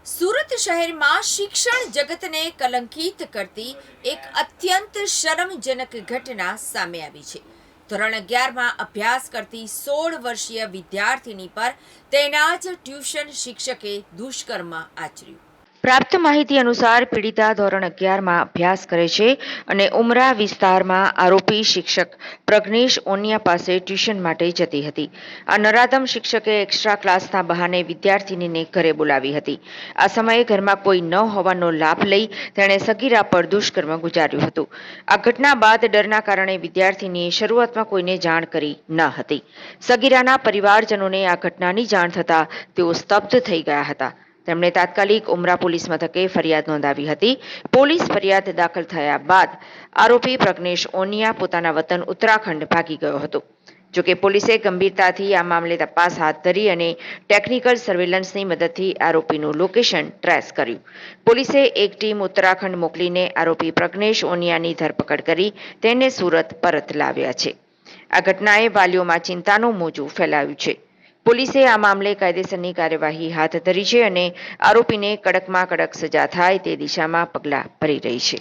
સુરત શહેરમાં શિક્ષણ જગતને કલંકિત કરતી એક અત્યંત શરમજનક ઘટના સામે આવી છે. ધોરણ 11માં અભ્યાસ કરતી 16 વર્ષીય વિદ્યાર્થીની પર તેના જ ટ્યુશન શિક્ષકે દુષ્કર્મ આચર્યું. પ્રાપ્ત માહિતી અનુસાર પીડિતા ધોરણ 11માં અભ્યાસ કરે છે અને ઉમરા વિસ્તારમાં આરોપી શિક્ષક પ્રજ્ઞેશ ઓનિયા પાસે ટ્યુશન માટે જતી હતી. આ નરાધમ શિક્ષકે એક્સ્ટ્રા ક્લાસના બહાને વિદ્યાર્થીનીને ઘરે બોલાવી હતી. આ સમયે ઘરમાં કોઈ ન હોવાનો લાભ લઈ તેણે સગીરા પર દુષ્કર્મ ગુજાર્યું હતું. આ ઘટના બાદ ડરના કારણે વિદ્યાર્થીનીએ શરૂઆતમાં કોઈને જાણ કરી ન હતી. સગીરાના પરિવારજનોને આ ઘટનાની જાણ થતાં તેઓ સ્તબ્ધ થઈ ગયા હતા. તેમણે તાત્કાલિક ઉમરા પોલીસ મથકે ફરિયાદ નોંધાવી હતી. પોલીસ ફરિયાદ દાખલ થયા બાદ આરોપી પ્રજ્ઞેશ ઓનિયા પોતાના વતન ઉત્તરાખંડ ભાગી ગયો હતો. જોકે પોલીસે ગંભીરતાથી આ મામલે તપાસ હાથ ધરી અને ટેકનિકલ સર્વેલન્સની મદદથી આરોપીનું લોકેશન ટ્રેસ કર્યું. પોલીસે એક ટીમ ઉત્તરાખંડ મોકલીને આરોપી પ્રજ્ઞેશ ઓનિયાની ધરપકડ કરી તેને સુરત પરત લાવ્યા છે. આ ઘટનાએ વાલીઓમાં ચિંતાનું મોજું ફેલાવ્યું છે. પોલીસે આ મામલે કાયદેસરની કાર્યવાહી હાથ ધરી છે અને આરોપીને કડકમાં કડક સજા થાય તે દિશામાં પગલાં ભરી રહી છે.